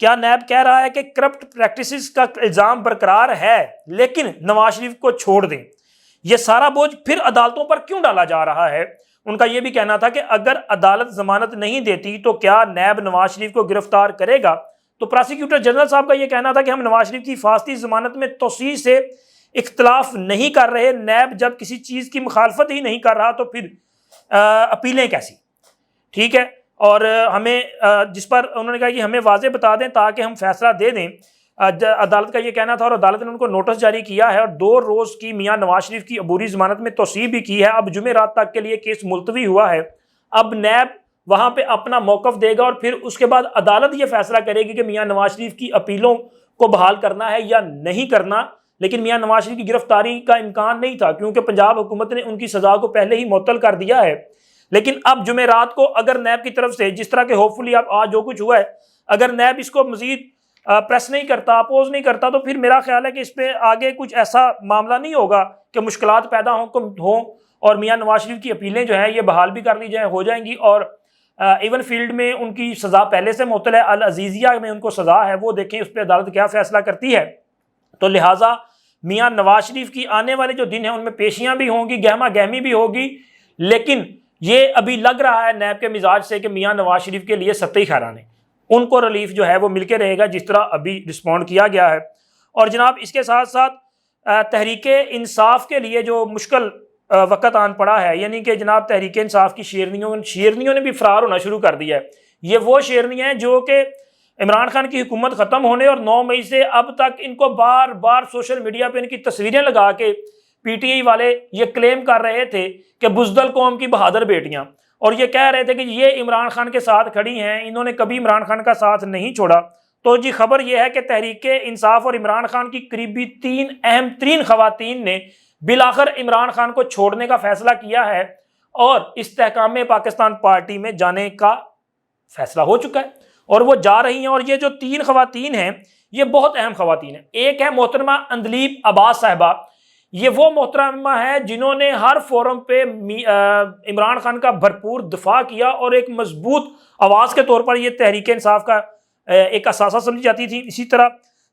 کیا نیب کہہ رہا ہے کہ کرپٹ پریکٹسز کا الزام برقرار ہے لیکن نواز شریف کو چھوڑ دیں؟ یہ سارا بوجھ پھر عدالتوں پر کیوں ڈالا جا رہا ہے؟ ان کا یہ بھی کہنا تھا کہ اگر عدالت ضمانت نہیں دیتی تو کیا نیب نواز شریف کو گرفتار کرے گا؟ تو پراسیکیوٹر جنرل صاحب کا یہ کہنا تھا کہ ہم نواز شریف کی حفاظتی ضمانت میں توسیع سے اختلاف نہیں کر رہے، نیب جب کسی چیز کی مخالفت ہی نہیں کر رہا تو پھر اپیلیں کیسی؟ ٹھیک ہے، اور ہمیں جس پر انہوں نے کہا کہ ہمیں واضح بتا دیں تاکہ ہم فیصلہ دے دیں۔ عدالت کا یہ کہنا تھا اور عدالت نے ان کو نوٹس جاری کیا ہے اور 2 روز کی میاں نواز شریف کی عبوری ضمانت میں توسیع بھی کی ہے۔ اب جمعرات تک کے لیے کیس ملتوی ہوا ہے، اب نیب وہاں پہ اپنا موقف دے گا اور پھر اس کے بعد عدالت یہ فیصلہ کرے گی کہ میاں نواز شریف کی اپیلوں کو بحال کرنا ہے یا نہیں کرنا۔ لیکن میاں نواز شریف کی گرفتاری کا امکان نہیں تھا کیونکہ پنجاب حکومت نے ان کی سزا کو پہلے ہی معطل کر دیا ہے۔ لیکن اب جمعرات کو اگر نیب کی طرف سے جس طرح کے ہوپ فلی اب آج جو کچھ ہوا ہے، اگر نیب اس کو مزید پریس نہیں کرتا، اپوز نہیں کرتا، تو پھر میرا خیال ہے کہ اس پہ آگے کچھ ایسا معاملہ نہیں ہوگا کہ مشکلات پیدا ہوں اور میاں نواز شریف کی اپیلیں جو ہیں یہ بحال بھی کر لی جائیں، ہو جائیں گی، اور ایون فیلڈ میں ان کی سزا پہلے سے معطل ہے، العزیزیہ میں ان کو سزا ہے، وہ دیکھیں اس پہ عدالت کیا فیصلہ کرتی ہے۔ تو لہٰذا میاں نواز شریف کی آنے والے جو دن ہیں ان میں پیشیاں بھی ہوں گی، گہما گہمی بھی ہوگی، لیکن یہ ابھی لگ رہا ہے نیب کے مزاج سے کہ میاں نواز شریف کے لیے سطحی خیران ہے، ان کو ریلیف جو ہے وہ مل کے رہے گا جس طرح ابھی رسپونڈ کیا گیا ہے۔ اور جناب اس کے ساتھ ساتھ تحریک انصاف کے لیے جو مشکل وقت آن پڑا ہے، یعنی کہ جناب تحریک انصاف کی شیرنیوں نے بھی فرار ہونا شروع کر دیا ہے۔ یہ وہ شیرنیاں ہیں جو کہ عمران خان کی حکومت ختم ہونے اور 9 مئی سے اب تک ان کو بار بار سوشل میڈیا پہ ان کی تصویریں لگا کے پی ٹی آئی والے یہ کلیم کر رہے تھے کہ بزدل قوم کی بہادر بیٹیاں، اور یہ کہہ رہے تھے کہ یہ عمران خان کے ساتھ کھڑی ہیں، انہوں نے کبھی عمران خان کا ساتھ نہیں چھوڑا۔ تو جی خبر یہ ہے کہ تحریک انصاف اور عمران خان کی قریبی 3 اہم ترین خواتین نے بالآخر عمران خان کو چھوڑنے کا فیصلہ کیا ہے اور استحکام پاکستان پارٹی میں جانے کا فیصلہ ہو چکا ہے اور وہ جا رہی ہیں۔ اور یہ جو 3 خواتین ہیں یہ بہت اہم خواتین ہیں۔ ایک ہے محترمہ اندلیب عباس صاحبہ، یہ وہ محترمہ ہے جنہوں نے ہر فورم پہ عمران خان کا بھرپور دفاع کیا اور ایک مضبوط آواز کے طور پر یہ تحریک انصاف کا ایک اثاثہ سمجھی جاتی تھی۔ اسی طرح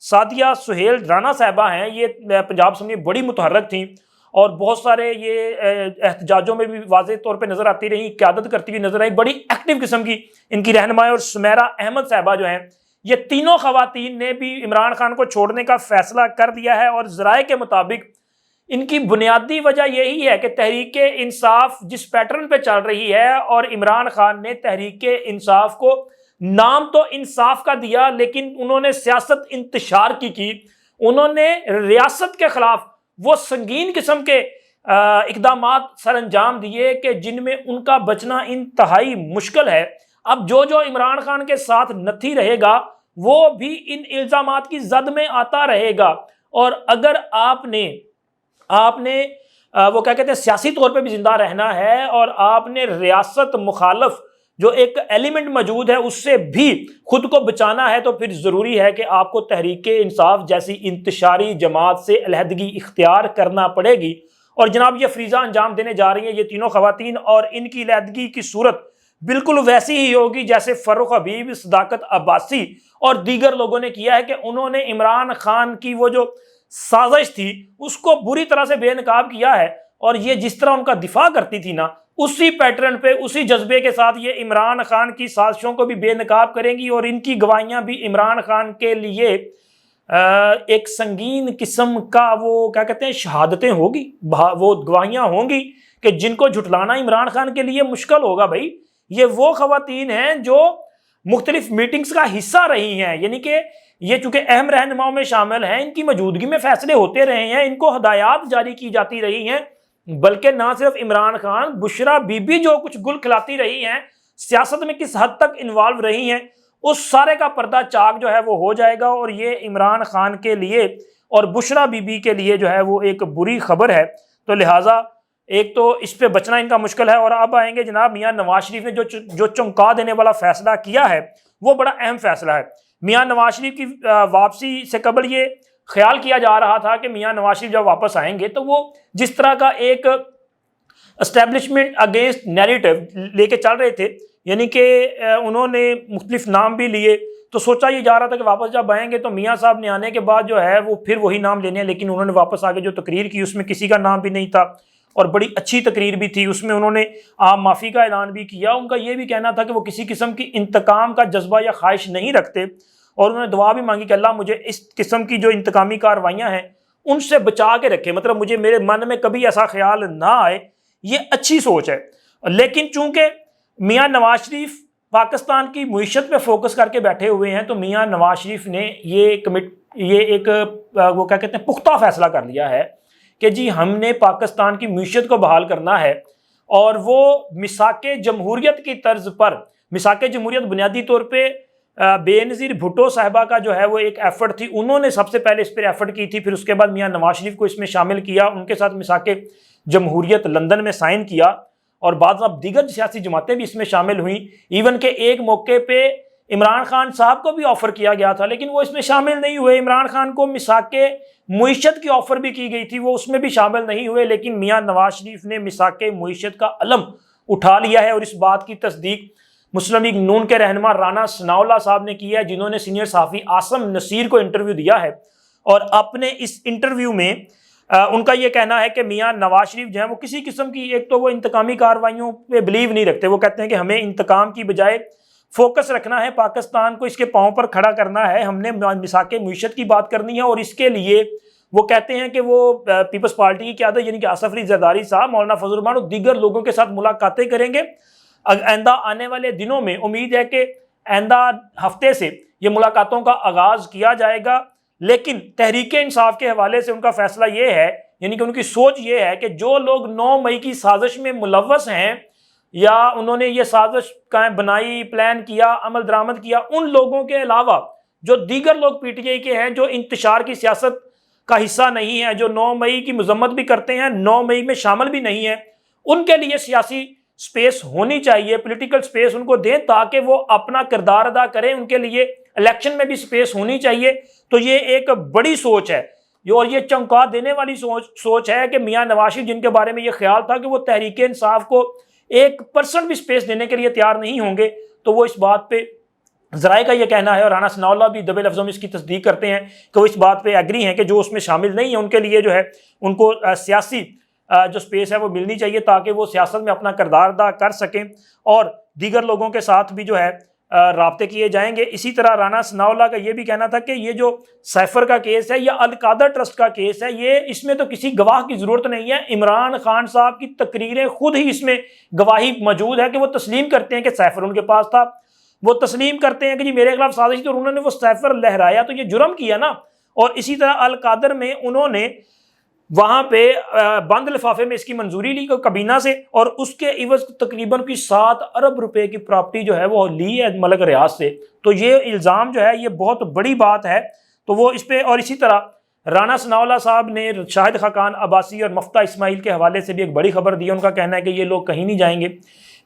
سعدیہ سہیل رانا صاحبہ ہیں، یہ پنجاب اسمبلی میں بڑی متحرک تھیں اور بہت سارے یہ احتجاجوں میں بھی واضح طور پہ نظر آتی رہی، قیادت کرتی ہوئی نظر آئی، بڑی ایکٹیو قسم کی ان کی رہنمائی۔ اور سمیرہ احمد صاحبہ جو ہیں، یہ تینوں خواتین نے بھی عمران خان کو چھوڑنے کا فیصلہ کر دیا ہے اور ذرائع کے مطابق ان کی بنیادی وجہ یہی ہے کہ تحریک انصاف جس پیٹرن پہ چل رہی ہے اور عمران خان نے تحریک انصاف کو نام تو انصاف کا دیا لیکن انہوں نے سیاست انتشار کی، انہوں نے ریاست کے خلاف وہ سنگین قسم کے اقدامات سر انجام دیے کہ جن میں ان کا بچنا انتہائی مشکل ہے۔ اب جو عمران خان کے ساتھ نتھی رہے گا وہ بھی ان الزامات کی زد میں آتا رہے گا، اور اگر آپ نے وہ کیا کہتے ہیں سیاسی طور پہ بھی زندہ رہنا ہے اور آپ نے ریاست مخالف جو ایک ایلیمنٹ موجود ہے اس سے بھی خود کو بچانا ہے، تو پھر ضروری ہے کہ آپ کو تحریک انصاف جیسی انتشاری جماعت سے علیحدگی اختیار کرنا پڑے گی۔ اور جناب یہ فریضہ انجام دینے جا رہی ہیں یہ تینوں خواتین، اور ان کی علیحدگی کی صورت بالکل ویسی ہی ہوگی جیسے فاروق حبیب، صداقت عباسی اور دیگر لوگوں نے کیا ہے کہ انہوں نے عمران خان کی وہ جو سازش تھی اس کو بری طرح سے بے نقاب کیا ہے، اور یہ جس طرح ان کا دفاع کرتی تھی نا اسی پیٹرن پہ اسی جذبے کے ساتھ یہ عمران خان کی سازشوں کو بھی بے نقاب کریں گی، اور ان کی گواہیاں بھی عمران خان کے لیے ایک سنگین قسم کا وہ کیا کہتے ہیں شہادتیں ہوگی، وہ گواہیاں ہوں گی کہ جن کو جھٹلانا عمران خان کے لیے مشکل ہوگا۔ بھائی یہ وہ خواتین ہیں جو مختلف میٹنگز کا حصہ رہی ہیں، یعنی کہ یہ چونکہ اہم رہنماؤں میں شامل ہیں، ان کی موجودگی میں فیصلے ہوتے رہے ہیں، ان کو ہدایات جاری کی جاتی رہی ہیں، بلکہ نہ صرف عمران خان، بشرا بی بی جو کچھ گل کھلاتی رہی ہیں، سیاست میں کس حد تک انوالو رہی ہیں، اس سارے کا پردہ چاک جو ہے وہ ہو جائے گا، اور یہ عمران خان کے لیے اور بشرا بی بی کے لیے جو ہے وہ ایک بری خبر ہے۔ تو لہٰذا ایک تو اس پہ بچنا ان کا مشکل ہے، اور اب آئیں گے جناب میاں نواز شریف نے جو چونکا دینے والا فیصلہ کیا ہے وہ بڑا اہم فیصلہ ہے۔ میاں نواز شریف کی واپسی سے قبل یہ خیال کیا جا رہا تھا کہ میاں نواز شریف جب واپس آئیں گے تو وہ جس طرح کا ایک اسٹیبلشمنٹ اگینسٹ نیریٹو لے کے چل رہے تھے، یعنی کہ انہوں نے مختلف نام بھی لیے، تو تو سوچا یہ جا رہا تھا کہ واپس جب آئیں گے تو میاں صاحب نے آنے کے بعد جو ہے وہ پھر وہی نام لینے ہیں، لیکن انہوں نے واپس آ کے جو تقریر کی اس میں کسی کا نام بھی نہیں تھا، اور بڑی اچھی تقریر بھی تھی، اس میں انہوں نے عام معافی کا اعلان بھی کیا۔ ان کا یہ بھی کہنا تھا کہ وہ کسی قسم کی انتقام کا جذبہ یا خواہش نہیں رکھتے، اور انہوں نے دعا بھی مانگی کہ اللہ مجھے اس قسم کی جو انتقامی کاروائیاں ہیں ان سے بچا کے رکھے، مطلب مجھے میرے من میں کبھی ایسا خیال نہ آئے۔ یہ اچھی سوچ ہے، لیکن چونکہ میاں نواز شریف پاکستان کی معیشت پہ فوکس کر کے بیٹھے ہوئے ہیں تو میاں نواز شریف نے یہ ایک وہ کیا کہتے ہیں پختہ فیصلہ کر لیا ہے کہ جی ہم نے پاکستان کی معیشت کو بحال کرنا ہے، اور وہ میثاق جمہوریت کی طرز پر، میثاق جمہوریت بنیادی طور پہ بے نظیر بھٹو صاحبہ کا جو ہے وہ ایک ایفرٹ تھی، انہوں نے سب سے پہلے اس پر ایفرٹ کی تھی، پھر اس کے بعد میاں نواز شریف کو اس میں شامل کیا، ان کے ساتھ میثاق جمہوریت لندن میں سائن کیا، اور بعض اب دیگر سیاسی جماعتیں بھی اس میں شامل ہوئیں، ایون کہ ایک موقع پہ عمران خان صاحب کو بھی آفر کیا گیا تھا لیکن وہ اس میں شامل نہیں ہوئے۔ عمران خان کو میثاق معیشت کی آفر بھی کی گئی تھی، وہ اس میں بھی شامل نہیں ہوئے، لیکن میاں نواز شریف نے میثاق معیشت کا علم اٹھا لیا ہے، اور اس بات کی تصدیق مسلم لیگ نون کے رہنما رانا ثناء اللہ صاحب نے کی ہے، جنہوں نے سینئر صحافی عاصم نصیر کو انٹرویو دیا ہے، اور اپنے اس انٹرویو میں ان کا یہ کہنا ہے کہ میاں نواز شریف جو ہیں وہ کسی قسم کی، ایک تو وہ انتقامی کارروائیوں پہ بلیو نہیں رکھتے، وہ کہتے ہیں کہ ہمیں انتقام کی بجائے فوکس رکھنا ہے، پاکستان کو اس کے پاؤں پر کھڑا کرنا ہے، ہم نے میثاق معیشت کی بات کرنی ہے، اور اس کے لیے وہ کہتے ہیں کہ وہ پیپلز پارٹی کی قیادت یعنی کہ آصف علی زرداری صاحب، مولانا فضل الرحمان اور دیگر لوگوں کے ساتھ ملاقاتیں کریں گے۔ آئندہ آنے والے دنوں میں امید ہے کہ آئندہ ہفتے سے یہ ملاقاتوں کا آغاز کیا جائے گا، لیکن تحریک انصاف کے حوالے سے ان کا فیصلہ یہ ہے، یعنی کہ ان کی سوچ یہ ہے کہ جو لوگ 9 مئی کی سازش میں ملوث ہیں یا انہوں نے یہ سازش بنائی، پلان کیا، عمل درآمد کیا، ان لوگوں کے علاوہ جو دیگر لوگ پی ٹی آئی کے ہیں جو انتشار کی سیاست کا حصہ نہیں ہے، جو 9 مئی کی مذمت بھی کرتے ہیں، 9 مئی میں شامل بھی نہیں ہیں، ان کے لیے سیاسی سپیس ہونی چاہیے، پولیٹیکل سپیس ان کو دیں تاکہ وہ اپنا کردار ادا کریں، ان کے لیے الیکشن میں بھی سپیس ہونی چاہیے۔ تو یہ ایک بڑی سوچ ہے، اور یہ چونکا دینے والی سوچ ہے کہ میاں نواز شریف جن کے بارے میں یہ خیال تھا کہ وہ تحریک انصاف کو 1% بھی سپیس دینے کے لیے تیار نہیں ہوں گے، تو وہ اس بات پہ ذرائع کا یہ کہنا ہے، اور رانا ثناء اللہ بھی دبے لفظوں میں اس کی تصدیق کرتے ہیں کہ وہ اس بات پہ ایگری ہیں کہ جو اس میں شامل نہیں ہیں ان کے لیے جو ہے ان کو سیاسی جو سپیس ہے وہ ملنی چاہیے تاکہ وہ سیاست میں اپنا کردار ادا کر سکیں، اور دیگر لوگوں کے ساتھ بھی جو ہے رابطے کیے جائیں گے۔ اسی طرح رانا ثناء اللہ کا یہ بھی کہنا تھا کہ یہ جو سیفر کا کیس ہے یا القادر ٹرسٹ کا کیس ہے، اس میں تو کسی گواہ کی ضرورت نہیں ہے، عمران خان صاحب کی تقریریں خود ہی اس میں گواہی موجود ہے کہ وہ تسلیم کرتے ہیں کہ سیفر ان کے پاس تھا، وہ تسلیم کرتے ہیں کہ جی میرے خلاف سازش تھی اور انہوں نے وہ سیفر لہرایا، تو یہ جرم کیا نا۔ اور اسی طرح القادر میں انہوں نے وہاں پہ بند لفافے میں اس کی منظوری لی کابینہ سے، اور اس کے عوض تقریباً 7 ارب روپے کی پراپرٹی جو ہے وہ لی ہے ملک ریاض سے۔ تو یہ الزام جو ہے یہ بہت بڑی بات ہے، تو وہ اس پہ، اور اسی طرح رانا ثناء اللہ صاحب نے شاہد خاقان عباسی اور مفتہ اسماعیل کے حوالے سے بھی ایک بڑی خبر دی ہے، ان کا کہنا ہے کہ یہ لوگ کہیں نہیں جائیں گے،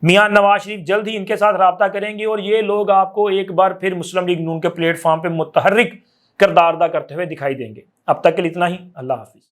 میاں نواز شریف جلد ہی ان کے ساتھ رابطہ کریں گے، اور یہ لوگ آپ کو ایک بار پھر مسلم لیگ نون کے پلیٹ فارم پہ متحرک کردار ادا کرتے ہوئے دکھائی دیں گے۔ اب تک کے لیے اتنا ہی، اللہ حافظ۔